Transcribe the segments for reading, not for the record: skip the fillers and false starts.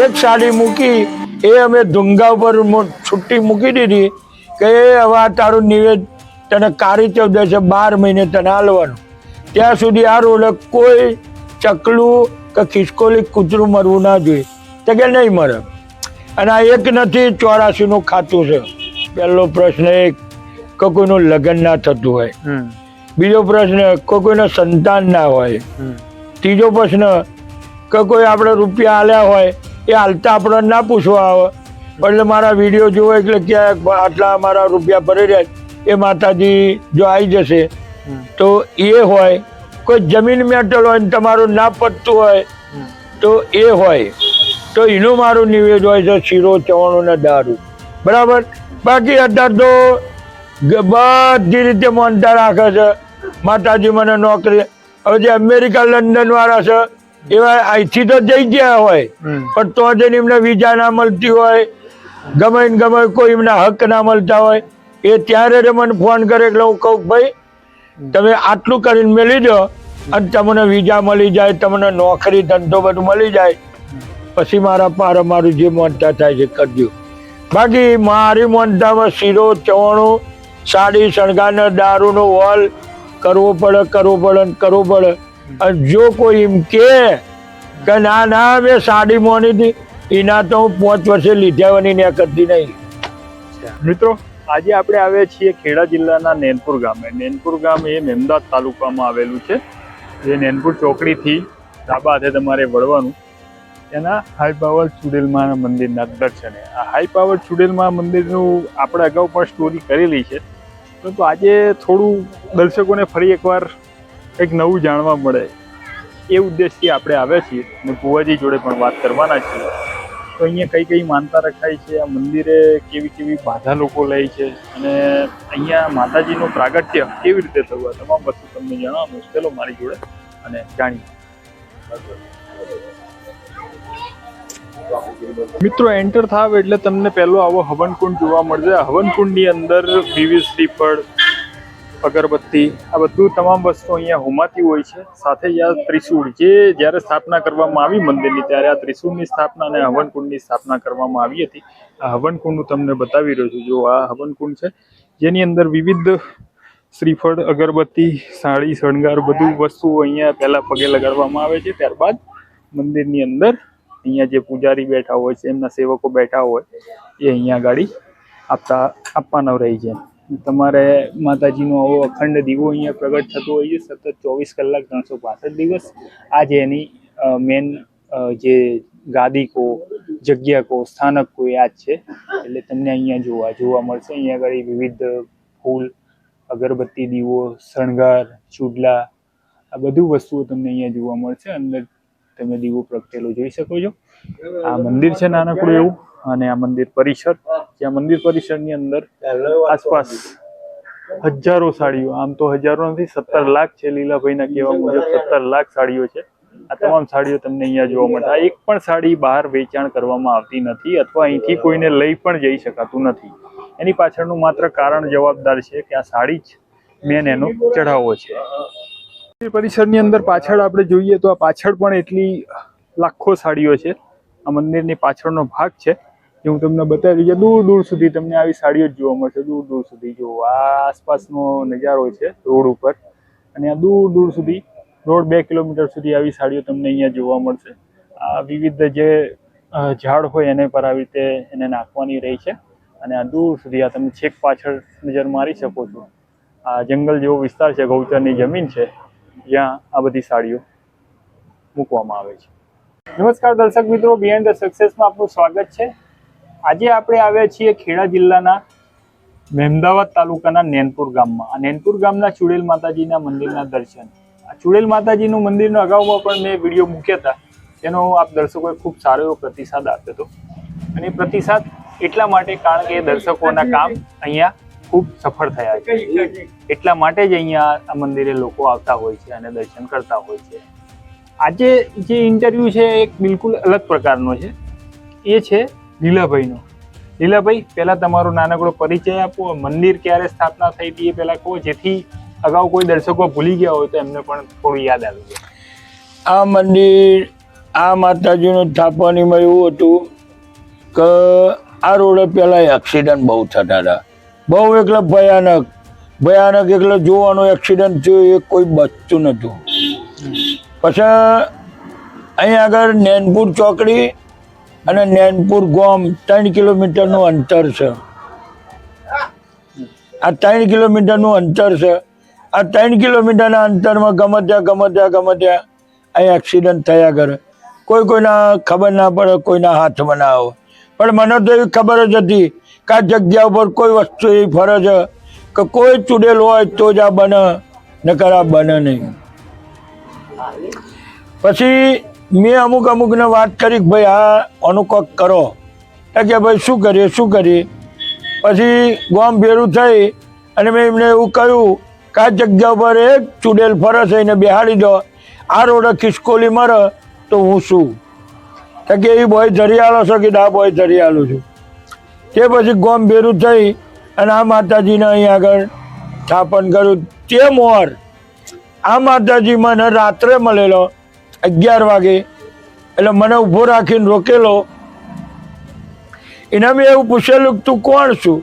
એક સાડી મૂકી એ અમે ધુંગા ઉપર છુટ્ટી મૂકી દીધી કે હવે આ તારું નિવેદ તને કાળી ચૌદસે 12 મહિને તને હાલવાનું, ત્યાં સુધી આ રોડે કોઈ ચકલું કે ખિસકોલી કૂતરું મરવું ના જોઈએ. તો કે નહીં મરે. અને આ એક નથી 84નું ખાતું છે. પહેલો પ્રશ્ન એક કે કોઈનું લગ્ન ના થતું હોય, બીજો પ્રશ્ન કે કોઈનો સંતાન ના હોય, ત્રીજો પ્રશ્ન કે કોઈ આપણે રૂપિયા આલ્યા હોય એ હાલતા આપણે ના પૂછવા આવે, એટલે મારા વિડીયો જોવો એટલે ક્યાંક આટલા મારા રૂપિયા ભરી રહ્યા એ માતાજી જો આવી જશે તો એ હોય. કોઈ જમીન મેટલ હોય ને તમારું ના પડતું હોય તો એ હોય, તો એનું મારું નિવેદ હોય છે શીરો ચવાણું ને દારૂ. બરાબર. બાકી અત્યારે તો બધી રીતે મોનતા રાખે છે. માતાજી મને નોકરી, હવે જે અમેરિકા લંડન વાળા છે એવા અહીંથી તો જઈ ગયા હોય પણ તો જઈને એમને વિઝા ના મળતી હોય, ગમે ને ગમે કોઈ એમના હક ના મળતા હોય, એ ત્યારે મને ફોન કરે એટલે હું કહું ભાઈ તમે આટલું કરીને મેળવી દો અને તમને વિઝા મળી જાય, તમને નોકરી ધંધો બધું મળી જાય, પછી મારા પાર મારું જે મોનતા થાય છે કરજો. બાકી મારી મોનતામાં શીરો ચવાણું સાડી શણગાર દારૂનો વોલ કરવો પડે. અને જો કોઈ એમ કે ના મેં સાડી મોની હતી એના તો હું 5 વર્ષે લીધા ને કરતી નહીં. મિત્રો આજે આપણે આવ્યા છીએ ખેડા જિલ્લાના નેનપુર ગામે. નેનપુર ગામ એ મેમદાદ તાલુકામાં આવેલું છે. જે નેનપુર ચોકડીથી ડાબા હાથે તમારે વળવાનું, એના હાઈ પાવર ચુડેલમા મંદિરના દર્શને. આ હાઈ પાવર ચુડેલમા મંદિરનું આપણે અગાઉ પણ સ્ટોરી કરેલી છે, પરંતુ આજે થોડું દર્શકોને ફરી એકવાર કંઈક નવું જાણવા મળે એ ઉદ્દેશથી આપણે આવ્યા છીએ અને ભુવાજી જોડે પણ વાત કરવાના છીએ. તો અહીંયા કઈ કઈ માનતા રખાય છે, આ મંદિરે કેવી કેવી બાધા લોકો લે છે અને અહીંયા માતાજીનું પ્રાગટ્ય કેવી રીતે થયું, આ તમામ વસ્તુ તમને જણાવવાનું. ચલો મારી જોડે અને જાણીએ. મિત્રો એન્ટર થાવ એટલે તમને પહેલો આવો હવનકુંડ જોવા મળશે. આ હવનકુંડની અંદર વિવિધ શ્રીફળ, અગરબત્તી, આ બધું તમામ વસ્તુ અહીંયા હોમાતી હોય છે. સાથે જ આ ત્રિશૂળ, જે જ્યારે સ્થાપના કરવામાં આવી મંદિરની ત્યારે આ ત્રિશૂળની સ્થાપના અને હવનકુંડની સ્થાપના કરવામાં આવી હતી. આ હવનકુંડ હું તમને બતાવી રહ્યો છું. જો આ હવનકુંડ છે જેની અંદર વિવિધ શ્રીફળ, અગરબત્તી, સાડી શણગાર બધું વસ્તુઓ અહીંયા પહેલા પગે લગાડવામાં આવે છે. ત્યારબાદ મંદિરની અંદર અહીંયા જે પૂજારી બેઠા હોય છે, એમના સેવકો બેઠા હોય એ અહીંયા ગાડી આપવાના રહી છે. તમારે માતાજીનો આવો અખંડ દીવો અહીંયા પ્રગટ થતો હોય છે સતત 24 કલાક 365 દિવસ. આ જે એની મેન જે ગાદી કો, જગ્યા કો, સ્થાનક કો એ આ જ છે. એટલે તમને અહીંયા જોવા મળશે. અહીંયા આગળ વિવિધ ફૂલ, અગરબત્તી, દીવો, શણગાર, ચૂડલા, આ બધું વસ્તુઓ તમને અહીંયા જોવા મળશે. અંદર તમે દીવો પ્રગટેલો જોઈ શકો છો. આ મંદિર છે નાનકડું એવું, અને આ મંદિર પરિસર, જ્યાં મંદિર પરિસરની અંદર આસપાસ હજારો સાડીઓ, આમ તો હજારો નથી 17 લાખ છે, લીલાભાઈના કહેવા મુજબ 17 લાખ સાડીઓ છે. આ તમામ સાડીઓ તમને અહીંયા જોવા મળે. આ એક પણ સાડી બહાર વેચાણ કરવામાં આવતી નથી અથવા અહીંથી કોઈને લઈ પણ જઈ શકાતું નથી. એની પાછળનું માત્ર કારણ જવાબદાર છે કે આ સાડી જ મેન એનો ચઢાવો છે. પરિસરની અંદર પાછળ આપણે જોઈએ તો આ પાછળ પણ એટલી લાખો સાડીઓ છે. આ મંદિરની પાછળનો ભાગ છે જે હું તમને બતાવી છે. દૂર દૂર સુધી તમને આવી સાડીઓ જ જોવા મળશે. દૂર દૂર સુધી જો આ આસપાસનો નજારો છે રોડ ઉપર, અને આ દૂર દૂર સુધી રોડ 2 કિલોમીટર સુધી આવી સાડીઓ તમને અહીંયા જોવા મળશે. આ વિવિધ જે ઝાડ હોય એને પર આવી રીતે એને નાખવાની રહી છે. અને આ દૂર સુધી આ તમે છેક પાછળ નજર મારી શકો છો. આ જંગલ જેવો વિસ્તાર છે, ગૌચરની જમીન છે, જ્યાં આ બધી સાડીઓ મૂકવામાં આવે છે. નમસ્કાર દર્શક મિત્રો, બિહાઇન્ડ ધ સક્સેસમાં આપનું સ્વાગત છે. આજે આપણે આવ્યા છીએ ખેડા જિલ્લાના મહેમદાવાદ તાલુકાના નેનપુર ગામમાં. આ નેનપુર ગામના ચુડેલ માતાજીના મંદિરના દર્શન. આ ચુડેલ માતાજીનું મંદિરનો અગાઉમાં પણ મેં વિડીયો મૂક્યા હતા, તેનો આપ દર્શકોએ ખૂબ સારો એવો પ્રતિસાદ આપ્યો હતો. અને પ્રતિસાદ એટલા માટે કારણ કે દર્શકોના કામ અહીંયા ખૂબ સફળ થયા છે. એટલા માટે જ અહીંયા આ મંદિરે લોકો આવતા હોય છે અને દર્શન કરતા હોય છે. આજે જે ઇન્ટરવ્યુ છે એક બિલકુલ અલગ પ્રકારનો છે. એ છે લીલાભાઈનો. લીલાભાઈ, પહેલા તમારો નાનકડો પરિચય આપો. મંદિર ક્યારે સ્થાપના થઈ હતી એ પહેલા કહો, જેથી અગાઉ કોઈ દર્શકો ભૂલી ગયા હોય તો એમને પણ થોડું યાદ આવી જાય. આ મંદિર આ માતાજીનું થાપણીમાં એવું હતું કે આ રોડે પહેલાં એક્સિડન્ટ બહુ થતા હતા, બહુ એટલે ભયાનક એટલે જોવાનું એક્સિડન્ટ થયું એ કોઈ બચતું નહોતું. પછી અહીં આગળ નૈનપુર ચોકડી અને નૈનપુર ગામ 3 કિલોમીટરનું અંતર છે. આ 3 કિલોમીટરનું અંતર છે. આ 3 કિલોમીટરના અંતરમાં ગમે ત્યાં અહીં એક્સિડન્ટ થયા કરે. કોઈના ખબર ના પડે, કોઈના હાથમાં ના આવે. પણ મને તો એવી ખબર જ હતી કે આ જગ્યા ઉપર કોઈ વસ્તુ એવી ફરે છે કે કોઈ ચૂડેલ હોય તો જ આ બને, નકર આ બને નહીં. પછી મેં અમુકને વાત કરી કે ભાઈ આનું કોક કરો. કે ભાઈ શું કરીએ. પછી ગામ ભેરું થઈ અને મેં એમને એવું કહ્યું કે આ જગ્યા ઉપર એક ચૂડેલ ફરે છે એને બેહાડી દો. આ રોડે ખિસકોલી મરે તો હું શું? કે એ બોય ધરિયાળો છે કે આ બોય ધરિયાળું છું. તે પછી ગામ ભેરું થઈ અને આ માતાજીને અહીં આગળ સ્થાપન કર્યું. તે મોર આ માતાજી મને રાત્રે મળેલો 11 વાગે, એટલે મને ઊભો રાખીને રોકેલો. એને મેં એવું પૂછેલું કે તું કોણ છું?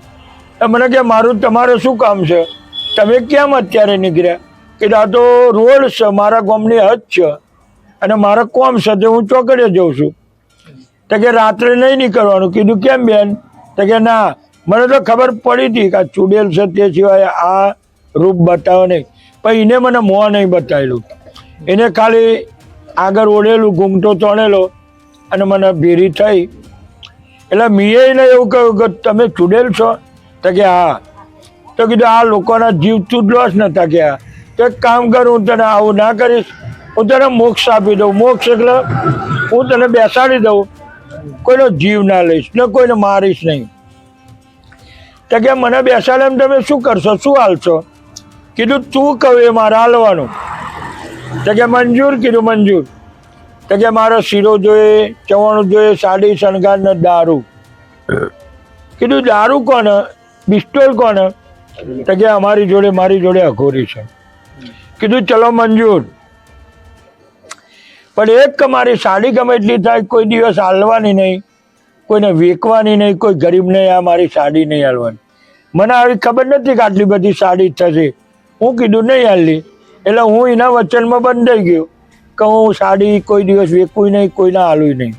મને કે મારું તમારે શું કામ છે, તમે કેમ અત્યારે નીકળ્યા? કે આ તો રોડ છે, મારા ગામની હદ છે અને મારા કોમ છે તે હું ચોકડીએ જઉં છું. તો કે રાત્રે નહીં નીકળવાનું. કીધું કેમ બેન? તો કે ના, મને તો ખબર પડી હતી કે આ ચૂડેલ છે તે સિવાય આ રૂપ બતાવો નહીં. પણ એને મને મોં નહીં બતાવેલું, એને ખાલી આગળ ઓળેલું ઘૂંઘટો તોણેલો અને મને ભેરી થઈ. એટલે મેં એને એવું કહ્યું કે તમે ચૂડેલ છો? તો કે હા. તો કીધું આ લોકોના જીવ તું જ લોસ નતા કે આ તો એક કામ કરું, હું તને આવું ના કરીશ, હું તને મોક્ષ આપી દઉં. મોક્ષ એટલે હું તને બેસાડી દઉં, કોઈનો જીવ ના લઈશ ને કોઈને મારીશ નહીં. તો કે મને બેસાડે એમ તમે શું કરશો, શું હાલશો? કીધું તું કહું એ મારે હાલવાનું. તો કે મંજૂર. કીધું મંજૂર. તો કે મારો શીરો જોઈએ, ચવાણું જોઈએ, સાડી શણગાર ને દારૂ. કીધું દારૂ કોને? પિસ્તોલ કોને? તો કે મારી જોડે અઘોરી છે. કીધું ચલો મંજૂર. પણ એક મારી સાડી ગમે એટલી થાય, કોઈ દિવસ હાલવાની નહીં, કોઈને વેચવાની નહીં, કોઈ ગરીબને આ મારી સાડી નહીં હાલવાની. મને આવી ખબર નથી કે આટલી બધી સાડી થશે. હું કીધું નહીં હાલી. એટલે હું એના વચનમાં બંધાઈ ગયો કે હું સાડી કોઈ દિવસ વેચવું નહીં, કોઈને હાલવું નહીં.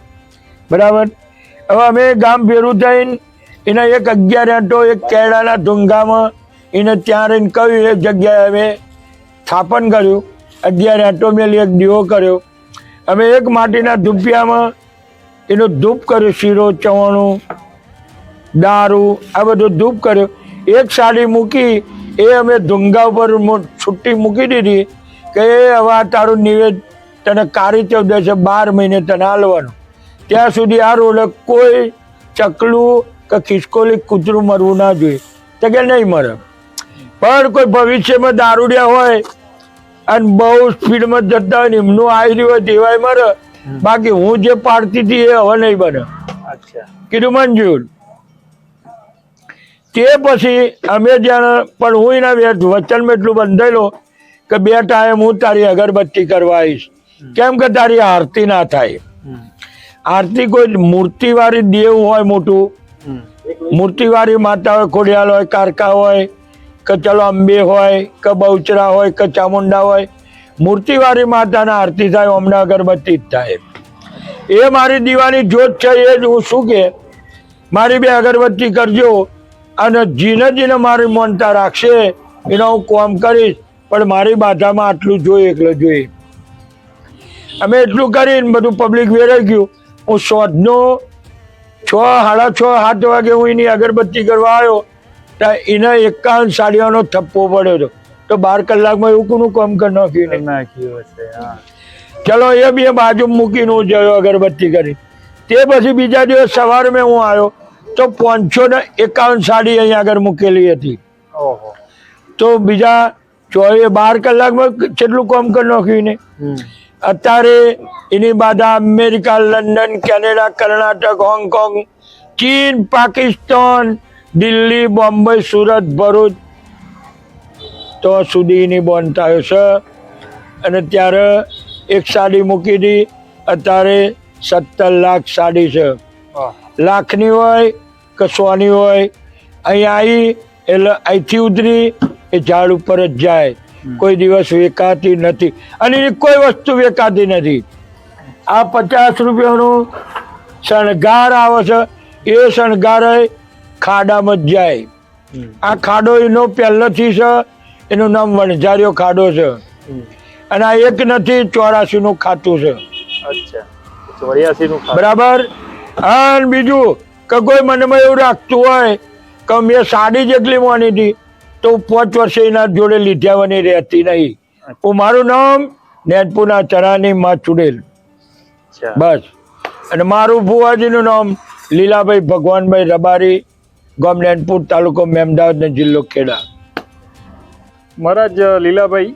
બરાબર. હવે અમે ગામ ભેરું થઈને એના એક 11 આંટો એક કેળાના ધુંગામાં એને ત્યાં રહીને કહ્યું, એ જગ્યાએ અમે સ્થાપન કર્યું. 11 આંટો મેલી એક દીવો કર્યો. અમે એક માટીના ધૂપિયામાં એનો ધૂપ કર્યો, શીરો ચવાણું દારૂ આ બધો ધૂપ કર્યો. એક સાડી મૂકી એ અમે ધુંગા ઉપર છુટ્ટી મૂકી દીધી કે હવે આ તારું નિવેદ તને કાળી ચૌદસે 12 મહિને તને હાલવાનું. ત્યાં સુધી આ રોડે કોઈ ચકલું કે ખિસકોલી કૂતરું મરવું ના જોઈએ. તો કે નહીં મરે. પણ કોઈ ભવિષ્યમાં દારૂડિયા હોય અને બહુ સ્પીડમાં જતા હોય ને એમનું આવી રહ્યું હોય તેવાય મરે. બાકી હું જે પાડતી હતી એ હવે નહીં બને. કીધું મંજૂર. તે પછી અમે જાણે, પણ હું એના વચનમાં એટલું બંધાયેલો કે 2 ટાઈમ હું તારી અગરબત્તી કરવા આવીશ. કેમ કે તારી આરતી ના થાય. આરતી કોઈ મૂર્તિવાળી દેવ હોય, મોટું મૂર્તિવાળી માતા હોય, ખોડિયાલ હોય, કારકા હોય કે ચલો અંબે હોય કે બહુચરા હોય કે ચામુંડા હોય, મૂર્તિવાળી માતાના આરતી થાય, હમણાં અગરબત્તી જ થાય. એ મારી દીવાની જોત છે. એ જ હું શું કે મારી 2 અગરબત્તી કરજો અને જીને મારી માનતા રાખશે એનો હું કામ કરીશ. પણ મારી બાધામાં આટલું જોઈએ એટલે જોઈએ. અમે એટલું કરીને બધું પબ્લિક વેરાઈ ગયું. હું સોજનો 6, સાડા 6, 7 વાગે હું એની અગરબત્તી કરવા આવ્યો તો એને 51 સાડીઓનો થપ્પો પડ્યો હતો. તો 12 કલાકમાં એવું કોનું કામ કરી નાખ્યું છે. ચલો એ બી બાજુ મૂકીને હું જયો અગરબત્તી કરી. તે પછી બીજા દિવસ સવારે મેં હું આવ્યો તો 551 સાડી અહીંયા આગળ મૂકેલી હતી. તો બીજા 12 કલાકમાં કેટલું કામ કરી નાખ્યું ને. અત્યારે એની બાધા America, London, Canada, Karnataka, Hong Kong, ચીન, પાકિસ્તાન, દિલ્હી, બોમ્બે, સુરત, ભરૂચ તો સુધી એની બોન થયો છે. અને ત્યારે એક સાડી મૂકી હતી અત્યારે 17 લાખ સાડી છે. લાખની હોય કે 100ની હોય, અહીંયા આવી એટલે અહીંથી ઉતરી એ ઝાડ ઉપર જ જાય. કોઈ દિવસ વેચાતી નથી અને એની કોઈ વસ્તુ વેચાતી નથી. આ 50 રૂપિયાનું શણગાર આવે છે, એ શણગાર ખાડામાં જ જાય. આ ખાડો એનો પહેલેથી છે, એનું નામ વણઝારિયો ખાડો છે. અને આ એક નથી, 84 નું ખાતું છે. અચ્છા, 84 નું બરાબર. અને બીજું કે કોઈ મનમાં એવું રાખતું હોય કે મેં સાડી જેટલી મોની હતી તો 5 વર્ષે એના જોડે લીધ્યાવાની રહેતી નહીં. મારું નામ નેતપુરના ચરાની માં ચુડેલ, બસ. અને મારું ભુવાજીનું નામ લીલાભાઈ ભગવાનભાઈ રબારી, ગામ નેતપુર, તાલુકો મેમદાવાદ ને જિલ્લો ખેડા. મહારાજ લીલાભાઈ,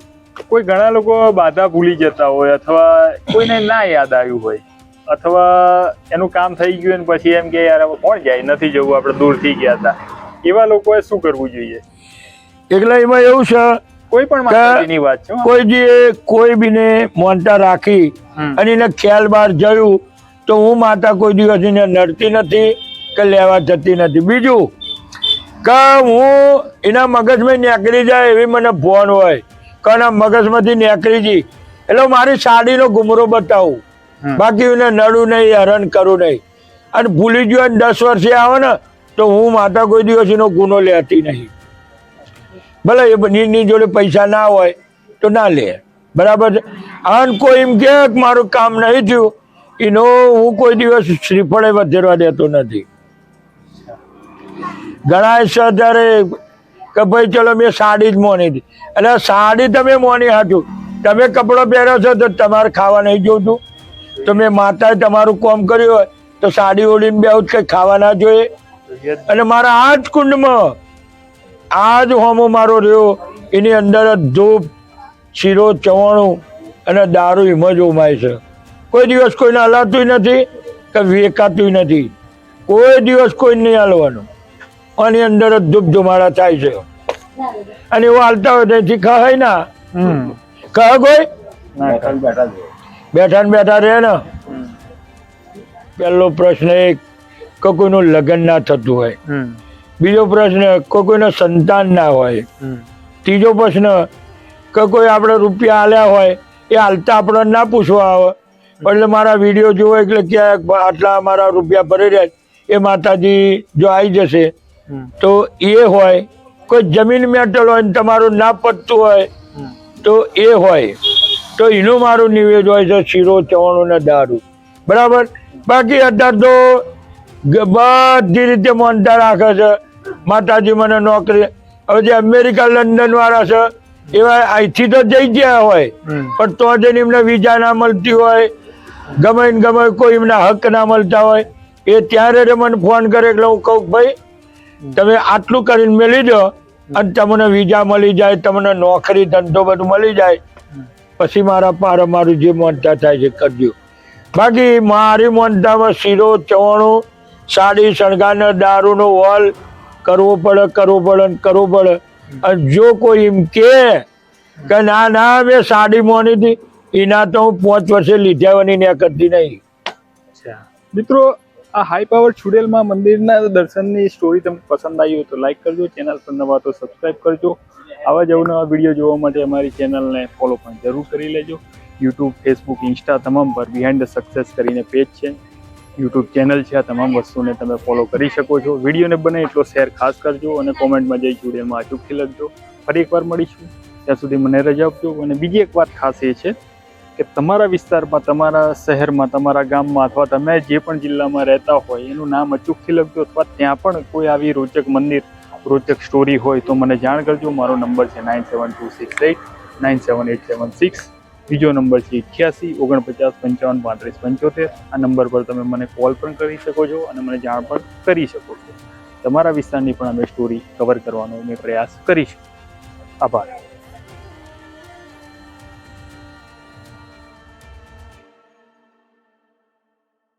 કોઈ ઘણા લોકો બાધા ભૂલી જતા હોય અથવા કોઈને ના યાદ આવ્યું હોય અથવા એનું કામ થઈ ગયું ને પછી એમ કે યાર કોણ જાય, નથી જવું, આપણે દૂરથી ગયા હતા, એવા લોકોએ શું કરવું જોઈએ? એટલે એમાં એવું છે, કોઈ પણ માતાજીની વાત છે, કોઈ બીને મોનતા રાખી અને એને ખ્યાલ બહાર જયું તો હું માતા કોઈ દિવસ એને નડતી નથી કે લેવા જતી નથી. બીજું કે હું એના મગજમાં નીકળી જાય એવી મને ભોન હોય કે એના મગજમાંથી નીકળી જઈ એટલે મારી સાડીનો ગુમરો બતાવું, બાકી એને નડું નહીં, હેરાન કરું નહીં. અને ભૂલી ગયો 10 વર્ષે આવે ને તો હું માતા કોઈ દિવસ એનો ગુનો લેતી નહીં. ભલે એ બનીની જોડે પૈસા ના હોય તો ના લે, બરાબર છે. અને કોઈ એમ કે મારું કામ નહીં થયું એનો હું કોઈ દિવસ શ્રીફળે વધેરવા દેતો નથી. ઘણા છે ત્યારે કે ભાઈ ચલો મેં સાડી જ મોની હતી, એટલે સાડી તમે મોની હાચું, તમે કપડો પહેરો છો તો તમારે ખાવા નહીં જોતું. તો મેં માતાએ તમારું કામ કર્યું હોય તો સાડી ઓળીને બેહું કંઈ ખાવા ના જોઈએ. અને મારા આ જ કુંડમાં આ જ હોમો મારો રહ્યો, એની અંદર ધૂપ, શીરો, ચવાણું અને દારૂ એમ જ ઉમાય છે. કોઈ દિવસ કોઈને હલાતું નથી કે વેચાતું નથી, કોઈ દિવસ કોઈ નહીં હાલવાનું. આની અંદર જ ધૂપ ધુમાડા થાય છે. અને એવું હાલતા હોય તેથી કહે ના કહે કોઈ બેઠા ને બેઠા રહે ને. પહેલો પ્રશ્ન એક કે કોઈનું લગ્ન ના થતું હોય. બીજો પ્રશ્ન કે કોઈના સંતાન ના હોય. ત્રીજો પ્રશ્ન કે કોઈ આપણે રૂપિયા આલ્યા હોય એ હાલતા આપણે ના પૂછવા આવે, એટલે મારા વિડીયો જોવો એટલે ક્યાંક આટલા મારા રૂપિયા ભરી રહ્યા, એ માતાજી જો આવી જશે તો એ હોય. કોઈ જમીન મેટલ હોય ને તમારું ના પતતું હોય તો એ હોય, તો એનું મારું નિવેદ હોય છે શીરો, ચવાણું ને દારૂ, બરાબર. બાકી અત્યારે તો બધી રીતે માનતા રાખે છે. માતાજી મને નોકરી, હવે જે અમેરિકા, લંડન વાળા છે એવા અહીંથી તો જઈ ગયા હોય પણ તો જઈને એમને વિઝા ના મળતી હોય, ગમે ને ગમે કોઈ એમના હક ના મળતા હોય, એ ત્યારે મને ફોન કરે એટલે હું કહું ભાઈ તમે આટલું કરીને મેળવી દો અને તમને વિઝા મળી જાય, તમને નોકરી ધંધો બધું મળી જાય, પછી મારા પાર મારું જે મોનતા થાય છે કરજો. બાકી મારી મોનતામાં શીરો, ચવાણું, સાડી, શણગારનો, દારૂનો વોલ કરવો પડે. અને જો કોઈ એમ કે ના ના મેં સાડી મોની હતી એના તો હું 5 વર્ષે લીધ્યાવાની ને કરતી નહીં. મિત્રો, આ હાઈ પાવર ચુડેલમાં મંદિરના દર્શનની સ્ટોરી તમને પસંદ આવી હોય તો લાઈક કરજો, ચેનલ પર નવા તો સબસ્ક્રાઈબ કરજો. આવા જ અવનવા વિડીયો જોવા માટે અમારી ચેનલને ફોલો પણ જરૂર કરી લેજો. યુટ્યુબ, ફેસબુક, ઇન્સ્ટા તમામ પર બિહાઇન્ડ ધ સક્સેસ કરીને પેજ છે, યુટ્યુબ ચેનલ છે. આ તમામ વસ્તુને તમે ફોલો કરી શકો છો. વિડીયોને બને એટલો શેર ખાસ કરજો અને કોમેન્ટમાં જઈ ચુડેલમાં અચૂકથી લખજો. ફરી એકવાર મળીશું, ત્યાં સુધી મને રજા આપજો. અને બીજી એક વાત ખાસ એ છે કે તમારા વિસ્તારમાં, તમારા શહેરમાં, તમારા ગામમાં અથવા તમે જે પણ જિલ્લામાં રહેતા હોય એનું નામ અચૂકથી લખજો, અથવા ત્યાં પણ કોઈ આવી રોચક મંદિર, રોચક સ્ટોરી હોય તો મને જાણ કરજો. મારો નંબર છે 9726897876. બીજો નંબર છે 8849553575. આ નંબર પર તમે મને કોલ પણ કરી શકો છો અને મને જાણ પણ કરી શકો છો. તમારા વિસ્તારની પણ અમે સ્ટોરી કવર કરવાનો અમે પ્રયાસ કરીશું. આભાર.